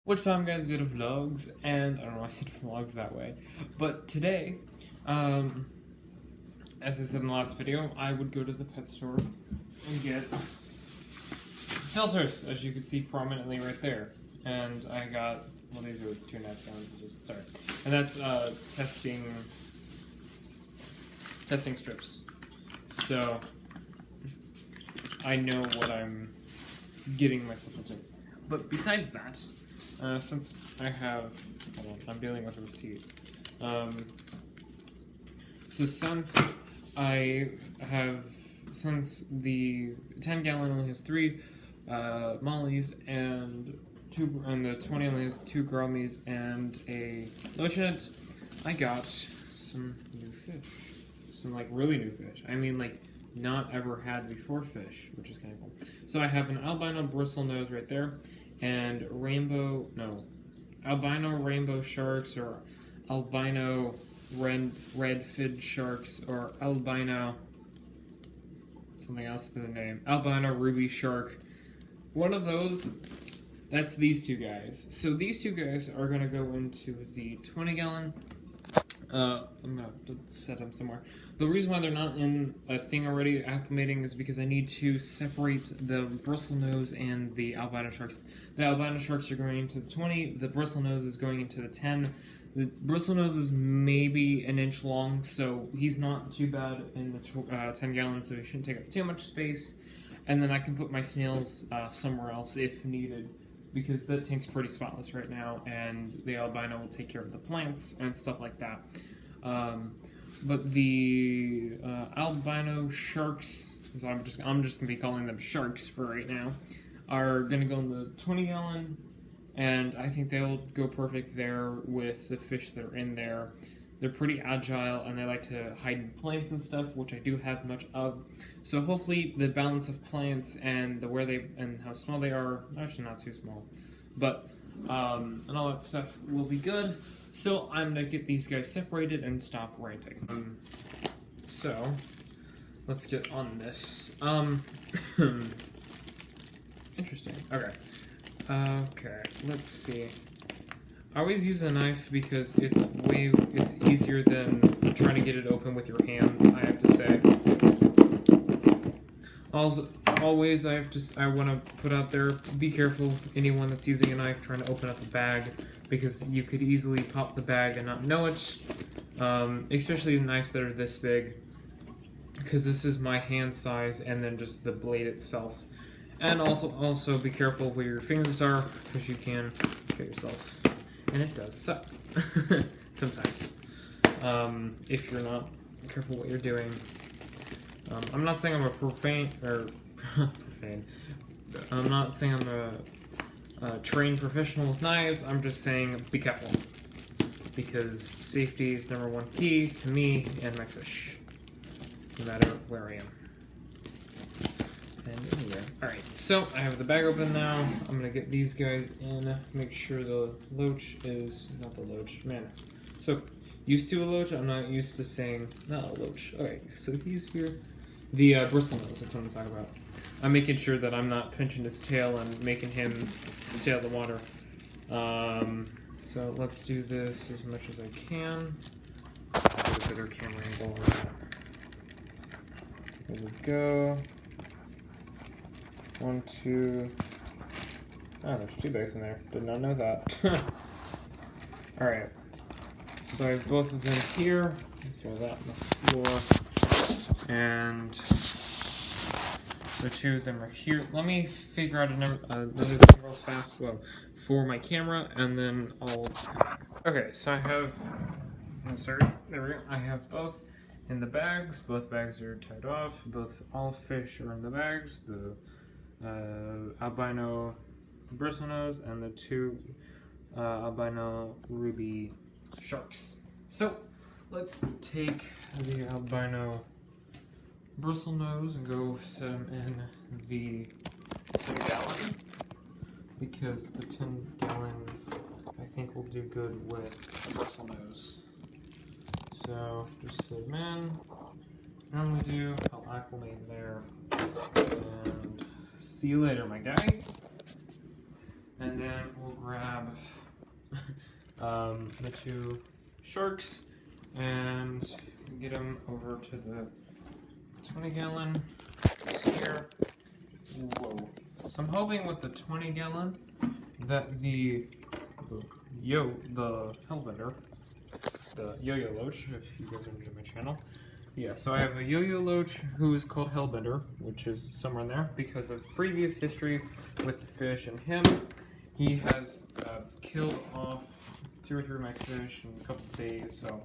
Which time, guys, go to vlogs, and I don't know, I said vlogs that way. But today, as I said in the last video, I would go to the pet store and get filters, as you can see prominently right there. And I got, well, these are 2.5 gallons, sorry. And that's testing strips. So, I know what I'm getting myself into. But besides that, since I have, hold on, I'm dealing with a receipt. So since the 10 gallon only has 3 mollies and the 20 only has 2 grommies and a lotionette, I got some new fish. Some like really new fish. I mean like not ever had before fish, which is kind of cool. So I have an albino bristlenose right there, and albino rainbow sharks, or albino red-fin sharks, or albino something else to the name, albino ruby shark. One of those, that's these two guys. So these two guys are going to go into the 20 gallon. I'm going to set them somewhere. The reason why they're not in a thing already acclimating is because I need to separate the bristlenose and the albino sharks. The albino sharks are going into the 20, the bristlenose is going into the 10. The bristlenose is maybe an inch long, so he's not too bad in the 10 gallon, so he shouldn't take up too much space. And then I can put my snails somewhere else if needed, because that tank's pretty spotless right now, and the albino will take care of the plants and stuff like that. But the albino sharks, so I'm just gonna be calling them sharks for right now, are gonna go in the 20 gallon, and I think they'll go perfect there with the fish that are in there. They're pretty agile, and they like to hide in plants and stuff, which I do have much of. So hopefully the balance of plants and how small they are, actually not too small, but and all that stuff will be good. So I'm gonna get these guys separated and stop ranting. So let's get on this. Interesting. Okay, let's see. I always use a knife because it's easier than trying to get it open with your hands, I have to say. Also, always I want to put out there, be careful anyone that's using a knife trying to open up a bag, because you could easily pop the bag and not know it, especially knives that are this big, because this is my hand size and then just the blade itself. And also be careful where your fingers are, because you can cut yourself. And it does suck sometimes if you're not careful what you're doing. I'm not saying I'm a profane. I'm not saying I'm a trained professional with knives. I'm just saying be careful, because safety is #1 key to me and my fish, no matter where I am. And anywhere. Alright, so I have the bag open now. I'm gonna get these guys in, make sure the loach is, not the loach, man. So, used to a loach, I'm not used to saying, not a loach. Okay, so he's here. The bristlenose, that's what I'm talking about. I'm making sure that I'm not pinching his tail and making him stay out of the water. So let's do this as much as I can. Get a better camera angle. There we go. 1, 2. Oh, there's 2 bags in there. Did not know that. Alright. So I have both of them here. Throw that on the floor. And so 2 of them are here. Let me figure out another thing real fast for my camera, and then I'll. Okay, so I have. There we go. I have both in the bags. Both bags are tied off. All fish are in the bags. The albino bristlenose and the 2 albino ruby sharks. So let's take the albino bristlenose and go set him in the 10 gallon, because the 10 gallon I think will do good with the bristlenose. So just set him in. Normally do, I'll acclimate there, and see you later, my guy. And then we'll grab the two sharks, and get them over to the 20-gallon here. Whoa. So I'm hoping with the 20-gallon that the Hellbender, the Yo-Yo Loach, if you guys are new to my channel. Yeah, so I have a Yo-Yo Loach who is called Hellbender, which is somewhere in there because of previous history with the fish and him. He has killed off 2 or 3 of my fish in a couple of days, so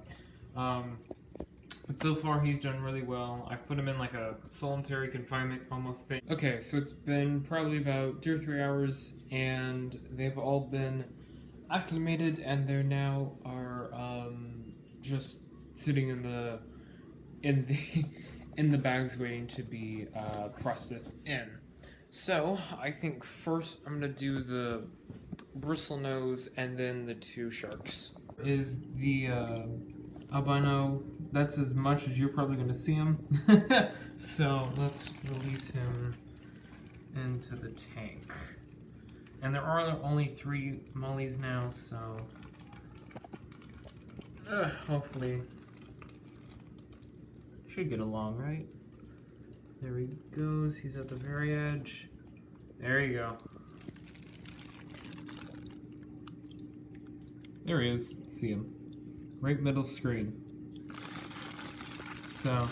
but so far he's done really well. I've put him in like a solitary confinement almost thing. Okay, so it's been probably about 2 or 3 hours, and they've all been acclimated, and they're now just sitting in the bags waiting to be processed in. So I think first I'm gonna do the bristlenose and then the 2 sharks. Is the albino? That's as much as you're probably gonna see him. So let's release him into the tank. And there are only 3 mollies now, so hopefully should get along, right? There he goes. He's at the very edge. There you go. There he is. See him. Right middle screen. So,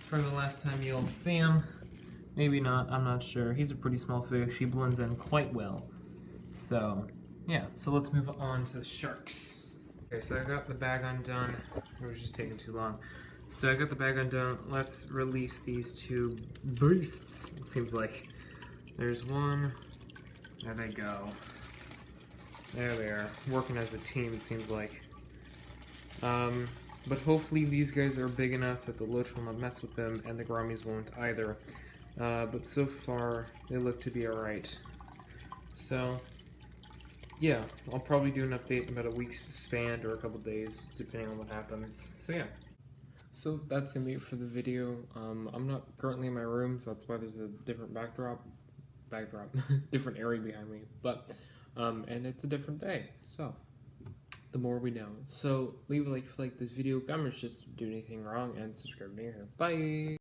for the last time you'll see him. Maybe not, I'm not sure. He's a pretty small fish. He blends in quite well. So, yeah. So let's move on to the sharks. Okay, so I got the bag undone. It was just taking too long. So I got the bag undone. Let's release these 2 beasts. It seems like there's one. There they go. There they are, working as a team. It seems like. But hopefully these guys are big enough that the loach will not mess with them, and the gouramis won't either. But so far they look to be alright. So yeah, I'll probably do an update in about a week's span or a couple days, depending on what happens. So yeah. So that's gonna be it for the video. I'm not currently in my room, so that's why there's a different backdrop, different area behind me. But and it's a different day, so the more we know. So leave a like if you like this video, comments just do anything wrong, and subscribe to me here. Bye.